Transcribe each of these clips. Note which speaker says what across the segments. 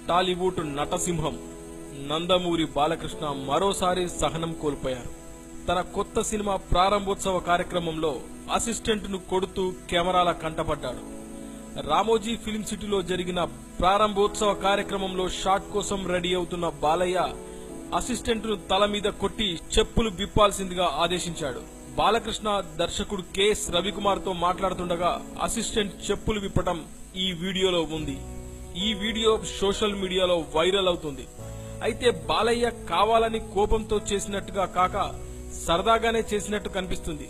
Speaker 1: టాలీవుడ్ నటసింహం నందమూరి బాలకృష్ణ మరోసారి సహనం కోల్పోయారు. తన కొత్త సినిమా ప్రారంభోత్సవ కార్యక్రమంలో అసిస్టెంట్ ను కొడుతూ కెమెరాల కంటపడ్డాడు. రామోజీ ఫిల్మ్ సిటీలో జరిగిన ప్రారంభోత్సవ కార్యక్రమంలో షాట్ కోసం రెడీ అవుతున్న బాలయ్య అసిస్టెంట్ ను తల మీద కొట్టి చెప్పులు విప్పాల్సిందిగా ఆదేశించాడు. బాలకృష్ణ దర్శకుడు కెఎస్ రవికుమార్ తో మాట్లాడుతుండగా అసిస్టెంట్ చెప్పులు విప్పటం ఈ వీడియోలో ఉంది. ఈ వీడియో సోషల్ మీడియాలో వైరల్ అవుతుంది. అయితే బాలయ్య కావాలని కోపంతో చేసినట్టుగా కాక సరదాగానే చేసినట్టు కనిపిస్తుంది.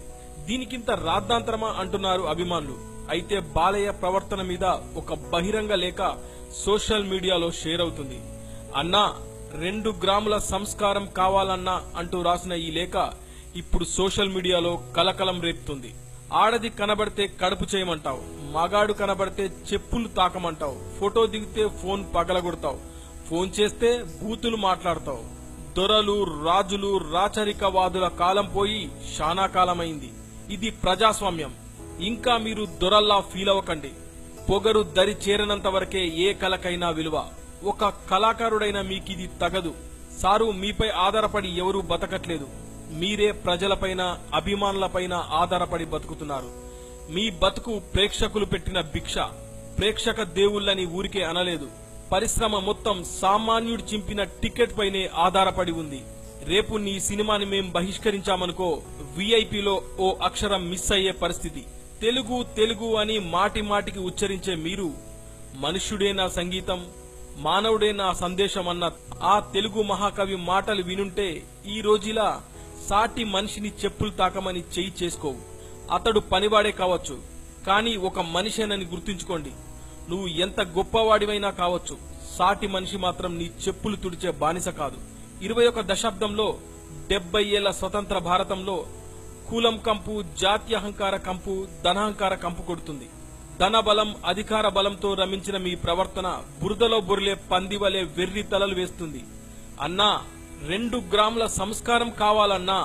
Speaker 1: దీనికింత రాద్ధాంతరమా అంటున్నారు అభిమానులు. అయితే బాలయ్య ప్రవర్తన మీద ఒక బహిరంగ లేఖ సోషల్ మీడియాలో షేర్ అవుతుంది. అన్నా 2 గ్రాముల సంస్కారం కావాలన్నా అంటూ రాసిన ఈ లేఖ ఇప్పుడు సోషల్ మీడియాలో కలకలం రేపుతుంది. ఆడది కనబడితే కడుపు చేయమంటావు, మగాడు కనబడితే చెప్పులు తాకమంటావు, ఫోటో దిగితే ఫోన్ పగలగొడతావు, ఫోన్ చేస్తే బూతులు మాట్లాడతావు. దొరలు రాజులు రాచరికవాదుల కాలం పోయి శానా కాలమైంది. ఇది ప్రజాస్వామ్యం. ఇంకా మీరు దొరల్లా ఫీల్ అవ్వకండి. పొగరు దరి చేరనంత వరకే ఏ కళకైనా విలువ. ఒక కళాకారుడైన మీకిది తగదు. సారు మీపై ఆధారపడి ఎవరూ బతకట్లేదు. మీరే ప్రజలపైన అభిమానులపైన ఆధారపడి బతుకుతున్నారు. మీ బతుకు ప్రేక్షకులు పెట్టిన భిక్ష. ప్రేక్షక దేవుళ్లని ఊరికే అనలేదు. పరిశ్రమ మొత్తం సామాన్యుడు చింపిన టికెట్ పైనే ఆధారపడి ఉంది. రేపు నీ సినిమాని మేం బహిష్కరించామనుకో విఐపిలో ఓ అక్షరం మిస్ అయ్యే పరిస్థితి. తెలుగు తెలుగు అని మాటి మాటికి ఉచ్చరించే మీరు మనుష్యుడే నా సంగీతం, మానవుడే నా సందేశం అన్న ఆ తెలుగు మహాకవి మాటలు వినుంటే ఈ రోజులా సాటి మనిషిని చెప్పులు తాకమని చెయ్యి చేసుకోవు. అతడు పనివాడే కావచ్చు, కానీ ఒక మనిషేనని గుర్తుంచుకోండి. నువ్వు ఎంత గొప్పవాడివైనా కావచ్చు, సాటి మనిషి మాత్రం నీ చెప్పులు తుడిచే బానిస కాదు. 21వ దశాబ్దంలో 70 ఏళ్ల స్వతంత్ర భారతంలో కులం కంపు, జాత్యహంకార కంపు, ధనహంకార కంపు కొడుతుంది. ధనబలం అధికార బలంతో రమించిన మీ ప్రవర్తన బురదలో బొరిలే పందివలే వెర్రి తలలు వేస్తుంది. అన్నా 2 గ్రాముల సంస్కారం కావాలన్నా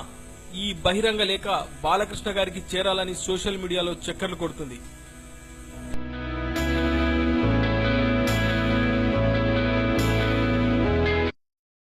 Speaker 1: ఈ బహిరంగ లేఖ బాలకృష్ణ గారికి చేరాలని సోషల్ మీడియాలో చక్కర్లు కొడుతుంది.